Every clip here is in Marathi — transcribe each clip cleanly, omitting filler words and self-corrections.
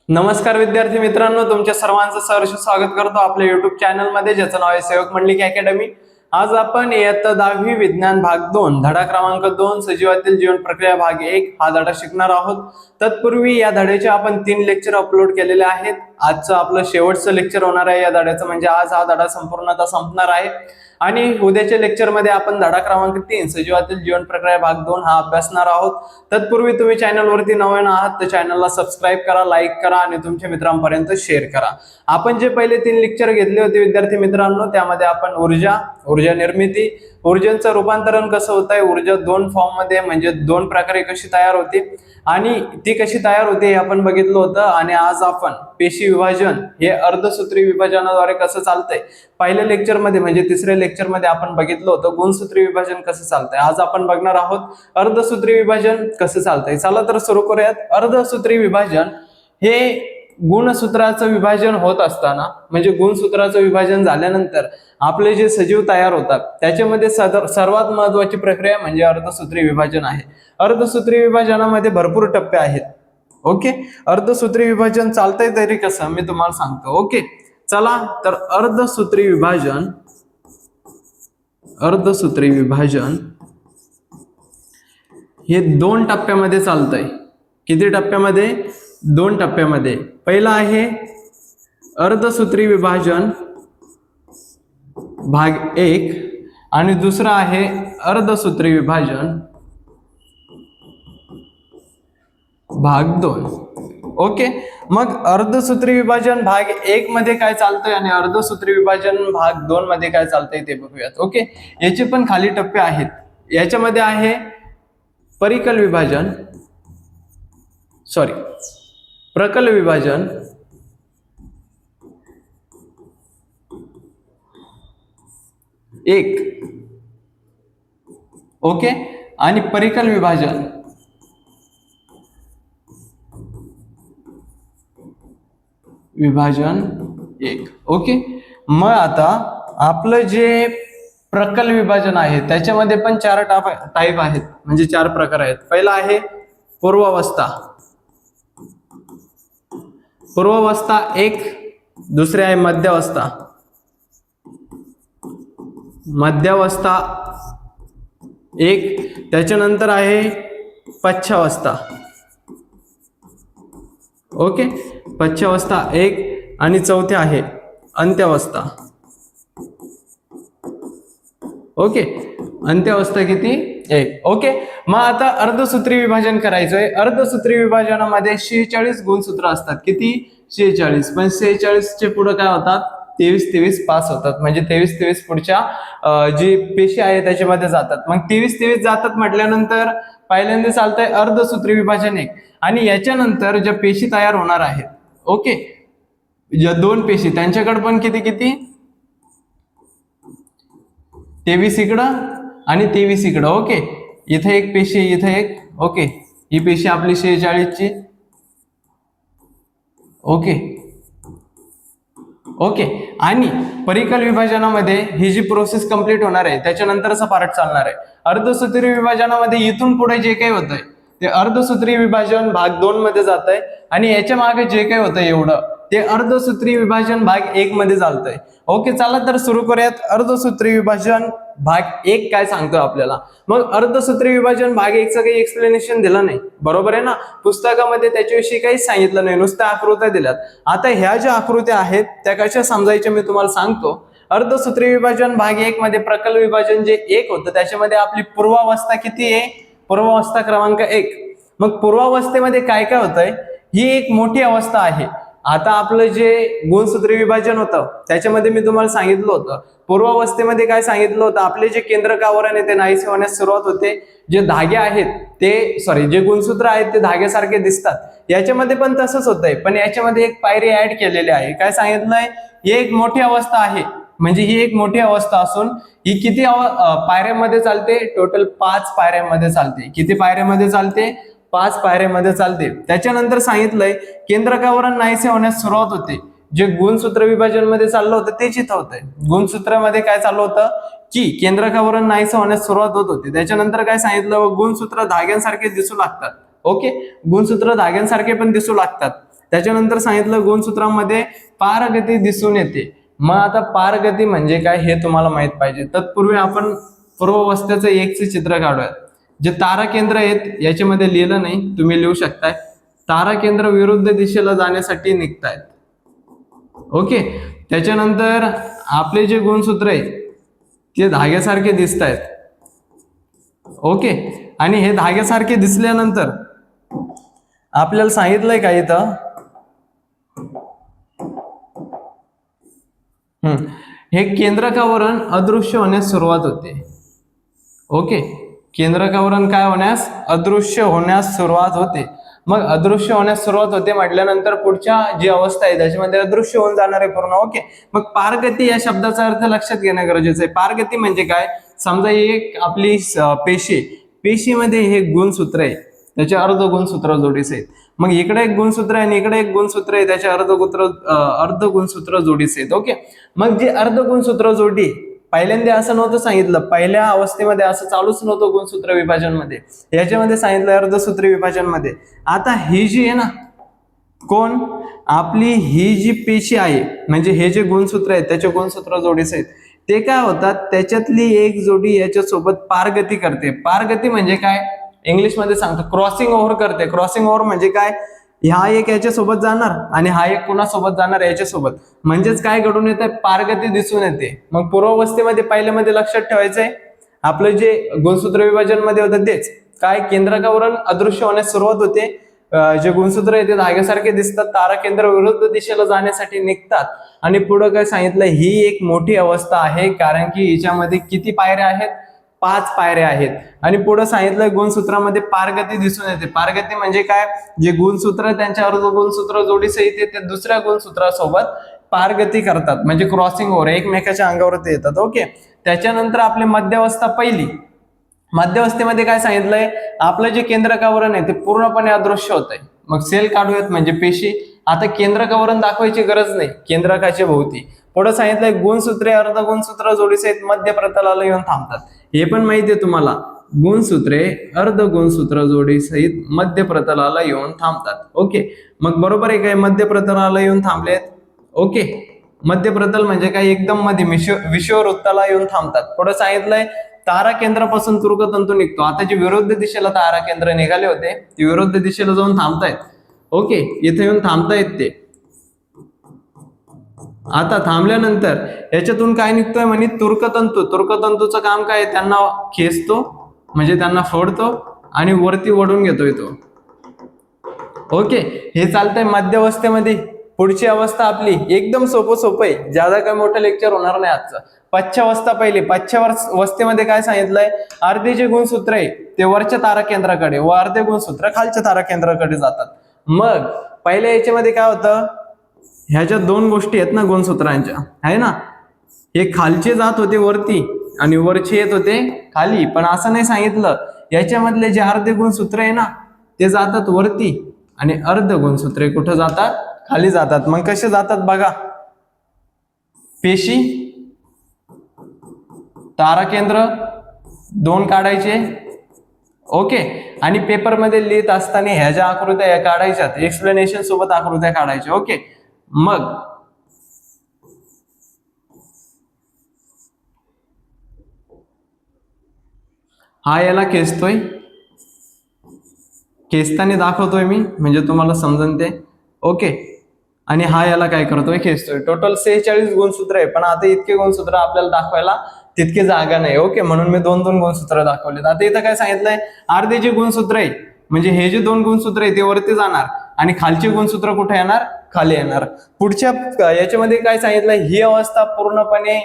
नमस्कार विद्यार्थी मित्रांनो, तुमच्या सर्वांचं सहर्ष स्वागत करतो आपल्या युट्यूब चॅनल मध्ये, ज्याचं नाव आहे सेवक मंडलिक अकॅडमी। आज आपण इयत्ता 10वी विज्ञान भाग 2 धडा क्रमांक 2 सजीवातील जीवन प्रक्रिया भाग 1 हा धडा शिकणार आहोत। तत्पूर्वी या धड्याचे आपण 3 लेक्चर अपलोड केलेले आहेत। आजचं आपलं शेवटचं लेक्चर होणार आहे या धड्याचं, म्हणजे आज हा धडा संपूर्णतः संपणार आहे आणि उद्याच्या लेक्चर मध्ये आपण धडा क्रमांक 3 सजीवातील जीवन प्रक्रिया भाग 2 हा अभ्यासणार आहोत। तत्पूर्वी तुम्ही चॅनल वरती नवीन आहात तर चॅनलला सबस्क्राइब करा, लाईक करा आणि तुमच्या मित्रांपर्यंत शेअर करा। आपण जे पहिले 3 लेक्चर घेतले होते विद्यार्थी मित्रांनो, त्यामध्ये आपण ऊर्जा निर्मिती, ऊर्जेचं रूपांतरण कसं होत आहे, ऊर्जा 2 फॉर्म मध्ये म्हणजे 2 प्रकारे कशी तयार होते आणि ती कशी तयार होते हे आपण बघितलं होतं। आणि आज आपण पेशी विभाजन हे अर्धसूत्री विभाजनाद्वारे कसं चालतंय, पहिल्या लेक्चर मध्ये म्हणजे तिसऱ्या लेक्चर मध्ये आपण बघितलं होतं गुणसूत्री विभाजन कसं चालतंय। आज आपण बघणार आहोत अर्धसूत्री विभाजन कसं चालतंय। चला तर सुरू करूयात। अर्धसूत्री विभाजन हे गुणसूत्राचं विभाजन होत असताना, म्हणजे गुणसूत्राचं विभाजन झाल्यानंतर आपले जे सजीव तयार होतात त्याच्यामध्ये सर्वात महत्त्वाची प्रक्रिया म्हणजे अर्धसूत्री विभाजन आहे। अर्धसूत्री विभाजनामध्ये भरपूर टप्पे आहेत। ओके, अर्धसूत्री विभाजन चालतंय तरी कसं मी तुम्हाला सांगतो। ओके, चला तर अर्धसूत्री विभाजन हे 2 टप्प्यामध्ये चालतंय। किती टप्प्यामध्ये? 2 टप्प्यामध्ये। पहिला आहे अर्धसूत्री विभाजन भाग 1 आणि दुसरा आहे अर्धसूत्री विभाजन भाग 2। ओके, मग अर्धसूत्री विभाजन भाग 1 मध्ये काय चालतंय आणि अर्धसूत्री विभाजन भाग 2 मध्ये काय चालतंय ते बघूयात। ओके, याचे पण खाली टप्पे आहेत। याच्यामध्ये आहे प्रकल विभाजन, 1। ओके, आणि परिकल विभाजन 1। ओके, मग आता आपलं जे प्रकल विभाजन आहे त्याच्यामध्ये पण 4 टाईप आहेत, म्हणजे 4 प्रकार आहेत। पहिला आहे पूर्वावस्था 1, दुसरे आहे मध्यावस्था 1, त्याच्यानंतर आहे पश्चावस्था। ओके, पश्चावस्था 1 आणि चौथे आहे अंत्यावस्था। ओके, अंत्यावस्था किती? 1। ओके, मग आता अर्धसूत्री विभाजन करायचंय। अर्धसूत्री विभाजनामध्ये 46 गुणसूत्र असतात। किती? 46। पण 46 चे पुढे काय होतात? 23 पास होतात, म्हणजे 23 पुढच्या जी पेशी आहे त्याच्यामध्ये जातात। मग 23 जातात म्हटल्यानंतर पहिल्यांदा चालतंय अर्धसूत्री विभाजन 1 आणि याच्यानंतर ज्या पेशी तयार होणार आहेत, ओके, ज्या 2 पेशी त्यांच्याकडे पण किती 23 इकडं आणि 23 इकडं। ओके, इथे एक पेशी, इथे एक। ओके, ही पेशी आपली 46 ची। ओके, आणि परिकल विभाजनामध्ये ही जी प्रोसेस कंप्लीट होणार आहे त्याच्यानंतरचा पार्ट चालणार आहे। अर्धसूत्री विभाजनामध्ये इथून पुढे जे काही होतंय ते अर्धसूत्री विभाजन भाग 2 मध्ये जात आहे आणि याच्या मागे जे काही होतं एवढं ते अर्धसूत्री विभाजन भाग 1 मध्ये चालतंय। ओके, चला तर सुरू करूयात। अर्धसूत्री विभाजन भाग 1 काय सांगतो आपल्याला। मग अर्धसूत्री विभाजन भाग 1 चं काही एक्सप्लेनेशन दिलं नाही, बरोबर आहे ना, पुस्तकामध्ये त्याच्याविषयी काहीच सांगितलं नाही, नुसत्या आकृत्या दिल्यात। आता ह्या ज्या आकृत्या आहेत त्या कशा समजायच्या मी तुम्हाला सांगतो। अर्धसूत्री विभाजन भाग 1 मध्ये प्रकल विभाजन जे 1 होतं त्याच्यामध्ये आपली पूर्वावस्था किती आहे? पूर्वावस्था क्रमांक 1। मग पूर्वावस्थेमध्ये काय काय होतंय? ही एक मोठी अवस्था आहे। आता आपलं जे गुणसूत्री विभाजन होतं त्याच्यामध्ये मी तुम्हाला सांगितलं होतं पूर्वावस्थेमध्ये काय सांगितलं होतं, आपले जे केंद्रक आवरण आहे ते नाहीसे होण्यास सुरुवात होते। जे धागे आहेत ते जे गुणसूत्र आहेत ते धाग्यासारखे दिसतात। याच्यामध्ये पण तसंच होतंय, पण याच्यामध्ये एक पायरी ऍड केलेली आहे। काय सांगितलंय? ही एक मोठी अवस्था आहे, म्हणजे ही एक मोठी अवस्था असून ही किती पायऱ्यामध्ये चालते? टोटल 5 पायऱ्यामध्ये चालते। किती पायऱ्यामध्ये चालते? 5 पायऱ्यामध्ये चालते। त्याच्यानंतर सांगितलंय केंद्रकावरण नाहीसे होण्यास सुरुवात होते। जे गुणसूत्र विभाजन मध्ये चाललं होतं तेच इथं होतंय। गुणसूत्रामध्ये काय चाललं होतं की केंद्रकावरण नाहीसे होण्यास सुरुवात होत होती। त्याच्यानंतर काय सांगितलं? गुणसूत्र धाग्यांसारखे दिसू लागतात। ओके, गुणसूत्र धाग्यांसारखे पण दिसू लागतात। त्याच्यानंतर सांगितलं गुणसूत्रामध्ये पारगती दिसून येते. मग आता पारगती म्हणजे काय हे तुम्हाला माहित पाहिजे. तत्पूर्वी आपण पूर्वावस्थेचं एकचे चित्र काढूयात. जे ताराकेंद्र आहेत याच्यामध्ये लिहिलं नाही, तुम्ही लिहू शकताय. ताराकेंद्र विरुद्ध दिशेला जाण्यासाठी निघतायत. ओके, त्याच्यानंतर आपले जे गुणसूत्र आहे ते धाग्यासारखे दिसत आहेत. ओके, आणि हे धाग्यासारखे दिसल्यानंतर आपल्याला सांगितलंय का इथं हे केंद्रकावरण अदृश्य होण्यास सुरुवात होते. ओके, केंद्रकावरण काय होण्यास अदृश्य होण्यास सुरुवात होते. मग अदृश्य होण्यास सुरुवात होते म्हटल्यानंतर पुढच्या जी अवस्था आहे त्याच्यामध्ये अदृश्य होऊन जाणार आहे पूर्ण. ओके, मग पारगती या शब्दाचा अर्थ लक्षात घेणं गरजेचं आहे. पारगती म्हणजे काय, समजा एक आपली पेशीमध्ये हे गुणसूत्र आहे, त्याचे अर्ध गुणसूत्र जोडीस आहेत. मग इकडे एक गुणसूत्र आहे आणि इकडे एक गुणसूत्र आहे, त्याचे अर्ध गुणसूत्र जोडीस आहेत. ओके, मग जे अर्ध गुणसूत्र जोडी पहिल्यांदा असं नव्हतं सांगितलं, पहिल्या अवस्थेमध्ये असं चालूच नव्हतं गुणसूत्र विभाजन मध्ये, याच्यामध्ये सांगितलं अर्धसूत्री विभाजन मध्ये. आता ही जी आहे ना, कोण आपली ही जी पेशी आहे म्हणजे हे जे गुणसूत्र आहेत त्याचे गुणसूत्र जोडीस आहेत, ते काय होतात त्याच्यातली एक जोडी याच्यासोबत पारगती करते. पारगती म्हणजे काय, इंग्लिश मध्ये सांगतो क्रॉसिंग ओव्हर करते. क्रॉसिंग ओव्हर म्हणजे काय, हा एक याच्यासोबत जाणार आणि हा एक कुणासोबत जाणार याच्यासोबत, म्हणजेच काय घडून येते, पारगती दिसून येते. मग पूर्वावस्थेमध्ये पहिल्यामध्ये लक्षात ठेवायचंय आपलं जे गुणसूत्र विभाजन मध्ये होतं तेच काय, केंद्रकावरण अदृश्य होण्यास सुरुवात होते. जे गुणसूत्र आहे ते धाग्यासारखे दिसतात, ताराकेंद्र विरुद्ध दिशेला जाण्यासाठी निघतात. आणि पुढे काय सांगितलं, ही एक मोठी अवस्था आहे कारण की हिच्यामध्ये किती पायऱ्या आहेत, 5 पायऱ्या आहेत. आणि पुढे सांगितलं गुणसूत्रामध्ये पारगती दिसून येते. पारगती म्हणजे काय, जे गुणसूत्र त्यांच्या अर्ध गुणसूत्र जोडीसहित ते दुसऱ्या गुणसूत्रासोबत पारगती करतात, म्हणजे क्रॉसिंग ओव्हर, एकमेकाच्या अंगावरती येतात. ओके, त्याच्यानंतर आपली मध्यावस्था पहिली. मध्यवस्थेमध्ये काय सांगितलंय, आपलं जे केंद्रकावरण आहे ते पूर्णपणे अदृश्य होत आहे. मग सेल काढूयात म्हणजे पेशी. आता केंद्रकावरण दाखवायची गरज नाही केंद्रकाच्या भोवती. पुढे सांगितलंय गुणसूत्रे अर्ध गुणसूत्र जोडीसहित मध्य प्रतलाला येऊन थांबतात. हे पण माहिती आहे तुम्हाला, गुणसूत्रे अर्ध गुणसूत्र जोडीसहित मध्य प्रतलाला येऊन थांबतात. ओके, मग बरोबर आहे काय, मध्य प्रतलाला येऊन थांबलेत. ओके, मध्य प्रतल म्हणजे काय, एकदम मध्ये विषुववृत्ताला येऊन थांबतात. पुढे सांगितलंय तारा केंद्रापासून तुर्कतंतू निघतो. आता जे विरुद्ध दिशेला तारा केंद्र निघाले होते ते विरुद्ध दिशेला जाऊन थांबतायत. ओके, इथे येऊन थांबतायत ते. आता थांबल्यानंतर याच्यातून काय निघतोय म्हणे, तुर्कतंतू. तुर्कतंतूचं काम काय, त्यांना खेचतो म्हणजे त्यांना फोडतो आणि वरती ओढून घेतोय तो. ओके, हे चालतंय मध्यावस्थेमध्ये. पुढची अवस्था आपली एकदम सोपं आहे, ज्यादा काय मोठं लेक्चर होणार नाही आजचं. पश्चावस्था पहिली. पश्चावस्थेमध्ये काय सांगितलंय, अर्धे जे गुणसूत्र आहे ते वरच्या तारा केंद्राकडे व अर्धे गुणसूत्र खालच्या तारा केंद्राकडे जातात. मग पहिल्या याच्यामध्ये काय होतं, ह्याच्या 2 गोष्टी आहेत ना गुणसूत्रांच्या, आहे ना, हे खालचे जात होते वरती आणि वरचे येत होते खाली. पण असं नाही सांगितलं, याच्यामधले जे अर्धे गुणसूत्र आहे ना ते जातात वरती आणि अर्ध गुणसूत्रे कुठं जातात, खाली जातात. मग कसे जातात बघा, पेशी ताराकेंद्र 2 काढायचे. ओके, आणि पेपरमध्ये लिहित असताना ह्या ज्या आकृत्या या काढायच्यात, एक्सप्लेनेशन सोबत आकृत्या काढायच्या. ओके, मग हा याला खेचतोय, खेचताना दाखवतोय मी म्हणजे तुम्हाला समजन ते. ओके, आणि हा याला काय करतोय, खेचतोय. टोटल 46 गुणसूत्र आहे, पण आता इतके गुणसूत्र आपल्याला दाखवायला तितकी जागा नाही. ओके, म्हणून मी 2 गुणसूत्र दाखवलेत. आता इथं काय सांगितलंय, अर्धे जे गुणसूत्र आहे म्हणजे हे जे 2 गुणसूत्र आहे ते वरती जाणार आणि खालचे गुणसूत्र कुठे येणार, खाली येणार. पुढच्या याच्यामध्ये काय सांगितलंय, ही अवस्था पूर्णपणे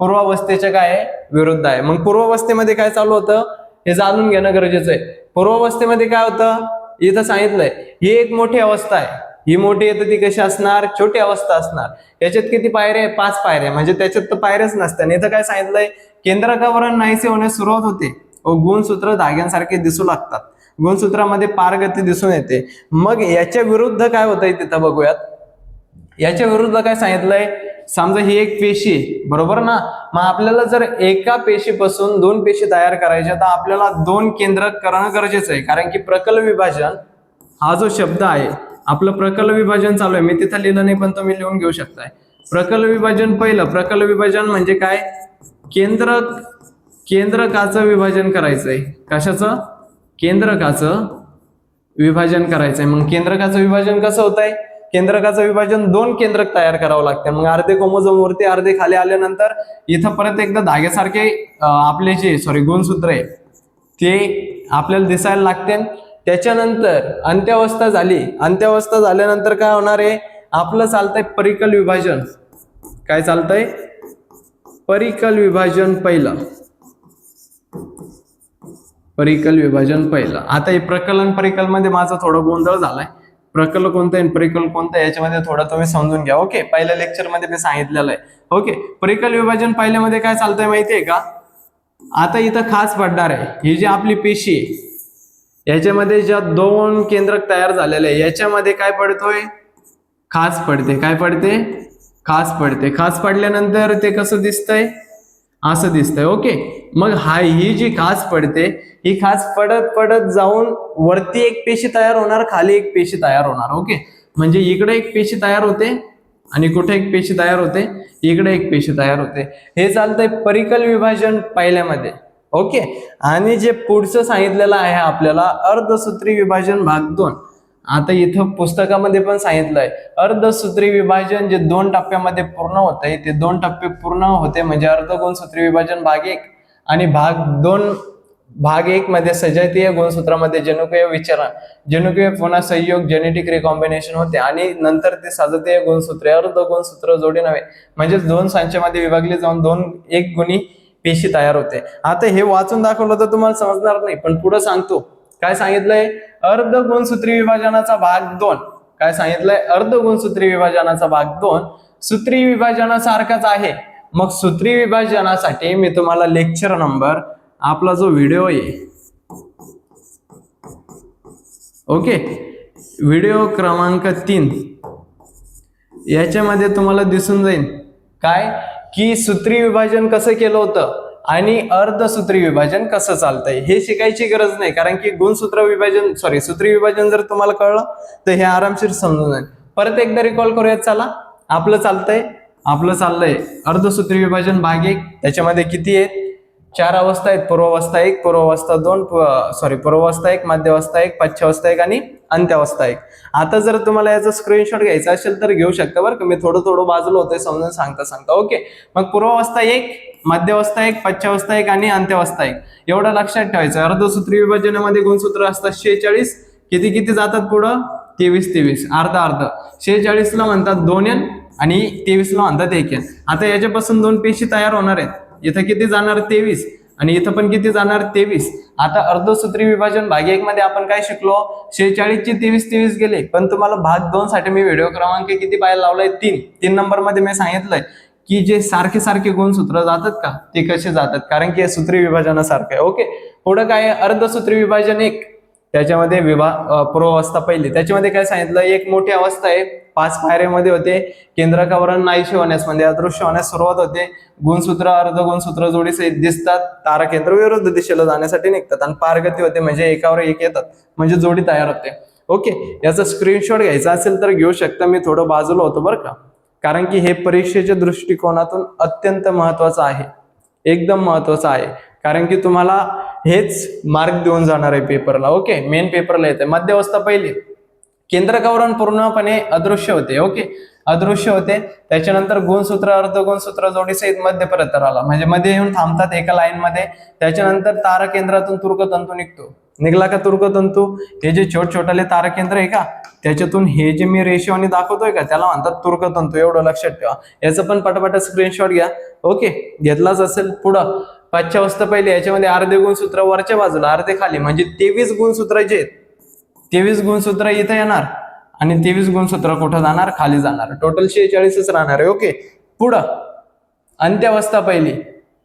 पूर्वावस्थेच्या काय विरुद्ध आहे. मग पूर्वावस्थेमध्ये काय चालू होतं हे जाणून घेणं गरजेचं आहे. पूर्वावस्थेमध्ये काय होतं, इथं सांगितलंय ही एक मोठी अवस्था आहे. ही मोठी येतं ती कशी असणार, छोटी अवस्था असणार. याच्यात किती पायऱ्या आहे, 5 पायऱ्या, म्हणजे त्याच्यात तर पायऱ्याच नसतात. इथं काय सांगितलंय, केंद्रकावरण नाहीसे होण्यास सुरुवात होते व गुणसूत्र धाग्यांसारखे दिसू लागतात. गुणसूत्रामध्ये पारगती दिसून येते. मग याच्या विरुद्ध काय होतंय तिथं बघूयात. याच्या विरुद्ध काय सांगितलंय, समजा ही एक पेशी आहे, बरोबर ना. मग आपल्याला जर एका पेशीपासून 2 पेशी तयार करायच्या तर आपल्याला 2 केंद्रक करणं गरजेचं आहे. कारण की प्रकल विभाजन हा जो शब्द आहे आपलं प्रकल विभाजन चालू आहे, मी तिथं लिहिलं नाही पण तुम्ही लिहून घेऊ शकताय. प्रकल विभाजन पहिलं, प्रकल विभाजन म्हणजे काय, केंद्रकाचं विभाजन करायचंय. कशाचं, केंद्रकाचं विभाजन करायचंय. मग केंद्रकाचं विभाजन कसं होत आहे, केंद्रकाचं विभाजन 2 केंद्रक तयार करावं लागतं. मग अर्धे क्रोमोझोम वरती अर्धे खाली आल्यानंतर इथं परत एकदा धाग्यासारखे आपले जे गुणसूत्र आहे ते आपल्याला दिसायला लागते. त्याच्यानंतर अंत्यावस्था झाली, अंत्यावस्था झाल्यानंतर काय होणार आहे, आपलं चालतंय परिकल विभाजन. काय चालतंय, परिकल विभाजन पहिलं, परिकल विभाजन पहिलं. आता हे प्रकल आणि परिकल मध्ये माझा थोडा गोंधळ झालाय. प्रकल कोणतं आहे परिकल कोणतं आहे याच्यामध्ये थोडं तुम्ही समजून घ्या. ओके, पहिल्या लेक्चर मध्ये मी सांगितलेलं आहे. ओके, परिकल विभाजन पहिल्यामध्ये काय चालतंय माहितीये का, आता इथं खास पडणार आहे, ही जी आपली पेशी आहे याच्यामध्ये ज्या 2 केंद्रक तयार झालेले आहे याच्यामध्ये काय पडतोय, खास पडते. काय पडते, खास पडते. खास पडल्यानंतर ते कसं दिसतंय, असं दिसतंय. ओके, मग ही जी खास पडते ही खास पडत पडत जाऊन वरती एक पेशी तयार होणार, खाली एक पेशी तयार होणार. ओके, म्हणजे इकडे एक पेशी तयार होते आणि कुठे एक पेशी तयार होते, इकडे एक पेशी तयार होते. हे चालतंय परिकल विभाजन पहिल्यामध्ये. ओके, आणि जे पुढचं सांगितलेलं आहे आपल्याला अर्धसूत्री विभाजन भाग 2. आता इथं पुस्तकामध्ये पण सांगितलंय अर्धसूत्री विभाजन जे 2 टप्प्यामध्ये पूर्ण होत आहे, ते 2 टप्पे पूर्ण होते म्हणजे अर्धगुणसूत्री विभाजन भाग 1 आणि भाग 2. भाग 1 मध्ये सजातीय गुणसूत्रामध्ये जनुकीय विचरण, जनुकीय पुन्हा संयोग, जेनेटिक रिकॉम्बिनेशन होते आणि नंतर ते सजातीय गुणसूत्रे अर्ध गुणसूत्र जोडी नव्हे म्हणजे 2 संचामध्ये विभागले जाऊन 2 एक गुणी पेशी तयार होते. आता हे वाचून दाखवलं तर तुम्हाला समजणार नाही, पण पुढे सांगतो. काय सांगितलंय, अर्ध गुणसूत्री विभाजनाचा भाग 2. काय सांगितलंय, अर्ध गुणसूत्री विभाजनाचा भाग 2 सूत्री विभाजनासारखाच आहे. मग सूत्री विभाजनासाठी मी तुम्हाला लेक्चर नंबर आपला जो व्हिडिओ आहे, ओके, व्हिडिओ क्रमांक 3 याच्यामध्ये तुम्हाला दिसून जाईल काय की सूत्री विभाजन कसं केलं होतं आणि अर्धसूत्री विभाजन कसं चालतंय. हे शिकायची गरज नाही, कारण की गुणसूत्र विभाजन सूत्री विभाजन जर तुम्हाला कळलं तर हे आरामशीर समजून जाईल. परत एकदा रिकॉल करूयात. चला, आपलं चाललंय अर्धसूत्री विभाजन भाग 1. त्याच्यामध्ये किती आहेत, 4 अवस्था आहेत. पूर्वावस्था 1, पूर्वावस्था 2, पूर्वावस्था 1, मध्यावस्था 1, पश्चावस्था 1 आणि अंत्यावस्था 1. आता जर तुम्हाला याचा स्क्रीनशॉट घ्यायचा असेल तर घेऊ शकता बरं का, मी थोडं बाजूला होतोय समजून सांगता. ओके, मग पूर्वावस्था 1, मध्यावस्था 1, पश्चावस्था 1 आणि अंत्यावस्था 1 एवढं लक्षात ठेवायचं. अर्धसूत्री विभाजनामध्ये गुणसूत्र असतात 46. किती जातात पुढं, 23 अर्ध 46 ला म्हणतात 2n आणि 23 ला म्हणतात 1n. आता याच्यापासून 2 पेशी तयार होणार आहेत. इथं किती जाणार, 23 आणि इथं पण किती जाणार, 23. आता अर्धसूत्री विभाजन भाग 1 मध्ये आपण काय शिकलो, 46 चे 23 गेले. पण तुम्हाला भाग 2 साठी मी व्हिडिओ क्रमांक किती पाहायला लावलाय, 3 नंबर मध्ये मी सांगितलंय की जे सारखे गुणसूत्र जातात का, ते कसे जातात, कारण की हे सूत्री विभाजनासारखं आहे. ओके, पुढे काय आहे, अर्धसूत्री विभाजन 1. त्याच्यामध्ये पूर्वावस्था पहिली. त्याच्यामध्ये काय सांगितलं, एक मोठी अवस्था आहे, 5 पायऱ्यामध्ये होते. केंद्रकावर नाहीसे होण्यास म्हणजे अदृश्य होण्यास सुरुवात होते. गुणसूत्र अर्ध गुणसूत्र जोडीसहित दिसतात. ताराकेंद्र विरुद्ध दिशेला जाण्यासाठी निघतात आणि पारगती होते म्हणजे एकावर एक येतात म्हणजे जोडी तयार होते. ओके, याचा स्क्रीनशॉट घ्यायचा असेल तर घेऊ शकता. मी थोडं बाजूला होतो बरं का, कारण की हे परीक्षेच्या दृष्टिकोनातून अत्यंत महत्वाचं आहे, एकदम महत्वाचं आहे. कारण की तुम्हाला हेच मार्क देऊन जाणार आहे पेपरला. ओके, मेन पेपरला येते. मध्यावस्था पहिली, केंद्रकावरण पूर्णपणे अदृश्य होते. ओके, अदृश्य होते. त्याच्यानंतर गुणसूत्र अर्ध गुणसूत्र जोडीसहित मध्य पर्यंत आला म्हणजे मध्ये येऊन थांबतात एका लाईन मध्ये. त्याच्यानंतर ताराकेंद्रातून तुर्कतंतू निघला का तुर्कतंतू, हे जे छोटे ताराकेंद्र आहे का त्याच्यातून हे जे मी रेशोने दाखवतोय का त्याला म्हणतात तुर्कतंतू. एवढं लक्षात ठेवा. याचं पण पटापट स्क्रीनशॉट घ्या. ओके, घेतलाच असेल. पुढं पश्चावस्था पहिली, याच्यामध्ये अर्धे गुणसूत्र वरच्या बाजूला अर्धे खाली म्हणजे 23 गुणसूत्र जे आहेत, 23 गुणसूत्र इथे येणार आणि 23 गुणसूत्र कुठं जाणार, खाली जाणार. टोटल 46च राहणार आहे. ओके, पुढं अंत्यावस्था पहिली.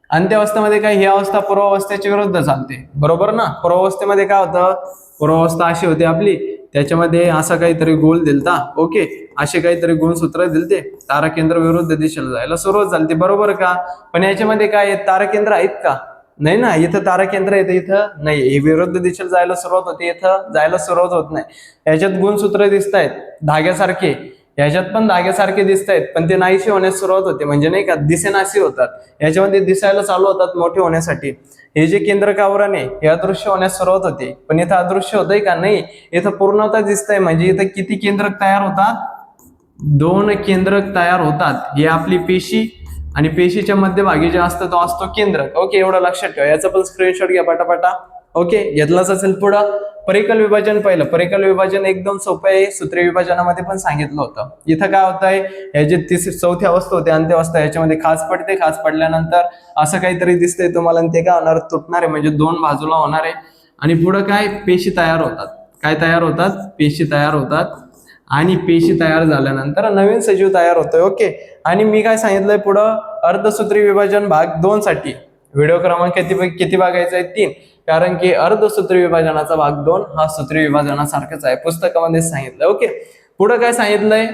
अंत्यावस्थेमध्ये काय, ही अवस्था पूर्वावस्थेच्या विरुद्ध चालते, बरोबर ना. पूर्वावस्थेमध्ये काय होतं, पूर्वावस्था अशी होती आपली, त्याच्यामध्ये असा काहीतरी गोल दिलता. ओके, असे काहीतरी गुणसूत्र दिलते. ताराकेंद्र विरुद्ध दिशेला जायला सुरुवात झाली, बरोबर का. पण याच्यामध्ये काय ताराकेंद्र आहेत का, नाही ना, इथं तारा केंद्र येते, इथं नाही. हे विरुद्ध दिशेला जायला सुरुवात होते, इथं जायला सुरुवात होत नाही. याच्यात गुणसूत्र दिसत आहेत धाग्यासारखे, याच्यात पण धाग्यासारखे दिसत आहेत, पण ते नाहीशी होण्यास सुरुवात होते, म्हणजे नाही का दिसेनाशी होतात. याच्यामध्ये दिसायला चालू होतात मोठे होण्यासाठी. हे जे केंद्रक आवरण आहे हे अदृश्य होण्यास सुरुवात होते, पण इथं अदृश्य होतंय का? नाही, इथं पूर्णतः दिसतंय. म्हणजे इथं किती केंद्रक तयार होतात? 2 केंद्रक तयार होतात. ही आपली पेशी, आणि पेशीच्या मध्यभागी जे असतं तो असतो केंद्रक. ओके, एवढं लक्षात ठेवा. याचा पण स्क्रीनशॉट घ्या पटापटा. ओके, घेतलाच असेल. पुढं परिकल विभाजन पाहिलं. परिकल विभाजन एकदम सोपं आहे, सूत्रीय विभाजनामध्ये पण सांगितलं होतं. इथं काय होत आहे, हे जे चौथी अवस्था होते, अंत्यावस्था, याच्यामध्ये खाच पडते. खाच पडल्यानंतर असं काहीतरी दिसतंय तुम्हाला, आणि ते काय होणार? तुटणार आहे, म्हणजे 2 बाजूला होणार आहे. आणि पुढं काय? पेशी तयार होतात. काय तयार होतात? पेशी तयार होतात. आणि पेशी तयार झाल्यानंतर नवीन सजीव तयार होतोय. ओके, आणि मी काय सांगितलंय पुढं? अर्धसूत्री विभाजन भाग 2 साठी व्हिडिओ क्रमांक किती बघायचा आहे? 3. कारण की अर्धसूत्री विभाजनाचा भाग 2 हा सूत्री विभाजनासारखाच आहे, पुस्तकामध्ये सांगितलंय. ओके, पुढे काय सांगितलंय?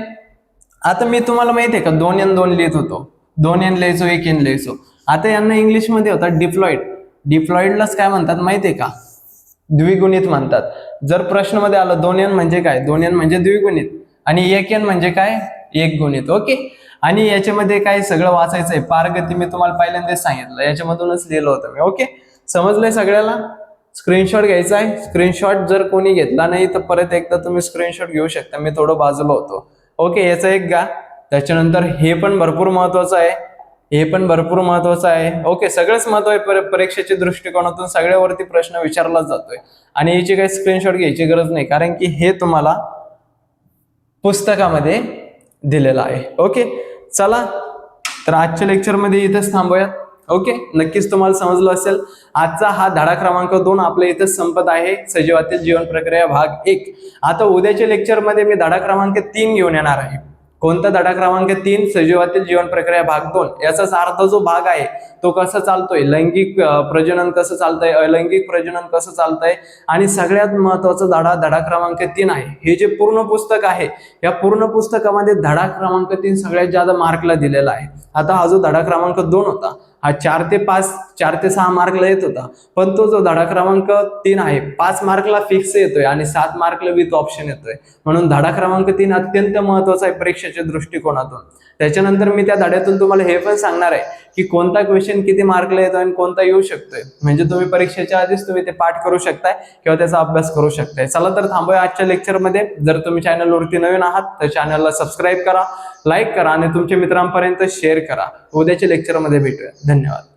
आता मी तुम्हाला माहिती आहे का 2n2 लिहित होतो, 2n लिहायचो, 1n लिहायचो. आता यांना इंग्लिश मध्ये होता डिप्लॉइड. डिप्लॉइडलाच काय म्हणतात माहितीये का? द्विगुणित म्हणतात. जर प्रश्नामध्ये आलं 2n म्हणजे काय? 2n म्हणजे द्विगुणित, आणि 1n म्हणजे काय? एक गुणित. ओके, आणि याच्यामध्ये काय सगळं वाचायचंय. पारगती मी तुम्हाला पहिल्यांदाच सांगितलं, याच्यामधूनच लिहिलं होतं मी. ओके, समजलंय सगळ्याला? स्क्रीनशॉट घ्यायचा आहे. स्क्रीनशॉट जर कोणी घेतला नाही तर परत एकदा तुम्ही स्क्रीनशॉट घेऊ शकता, मी थोडं बाजूला होतो. ओके, याचा एक गा. त्याच्यानंतर हे पण भरपूर महत्वाचं आहे, हे पण भरपूर महत्वाचं आहे. ओके, सगळंच महत्व आहे परीक्षेच्या दृष्टिकोनातून, सगळ्यावरती प्रश्न विचारला जातोय. आणि याची काही स्क्रीनशॉट घ्यायची गरज नाही, कारण की हे तुम्हाला पुस्तकामध्ये दिलेलं आहे. ओके, चला तर आजच्या लेक्चरमध्ये इथेच थांबूयात. ओके, नक्कीच तुम्हाला समजलं असेल. आजचा हा धडा क्रमांक 2 आपल्या इथेच संपत आहे, सजीवातील जीवन प्रक्रिया भाग 1. आता उद्याच्या लेक्चरमध्ये मी धडा क्रमांक 3 घेऊन येणार आहे. कोणता? धडा क्रमांक 3, सजीवातील जीवन प्रक्रिया भाग 2. याचाच अर्धा जो भाग आहे तो कसा चालतोय, लैंगिक प्रजनन कसं चालतंय, अलैंगिक प्रजनन कसं चालतंय, आणि सगळ्यात महत्वाचा धडा क्रमांक 3 आहे. हे जे पूर्ण पुस्तक आहे, या पूर्ण पुस्तकामध्ये धडा क्रमांक 3 सगळ्यात जास्त मार्कला दिलेला आहे. आता हा जो धडा क्रमांक 2 होता, हा 4 ते 6 मार्कला येत होता, पण तो जो धडा क्रमांक 3 आहे 5 मार्कला फिक्स येतोय आणि 7 मार्कला विथ ऑप्शन येतोय. म्हणून धडा क्रमांक 3 अत्यंत महत्वाचा आहे परीक्षेच्या दृष्टिकोनातून. त्याच्यानंतर मी त्या धड्यातून तुम्हाला हे पण सांगणार आहे की कोणता क्वेश्चन किती मार्कला येतोय आणि कोणता येऊ शकतोय, म्हणजे तुम्ही परीक्षेच्या आधीच तुम्ही ते पाठ करू शकताय किंवा त्याचा अभ्यास करू शकताय. चला तर थांबूया आजच्या लेक्चरमध्ये. जर तुम्ही चॅनलवरती नवीन आहात तर चॅनलला सबस्क्राईब करा, लाईक करा आणि तुमच्या मित्रांपर्यंत शेअर करा. उद्याच्या लेक्चरमध्ये भेटूया. धन्यवाद.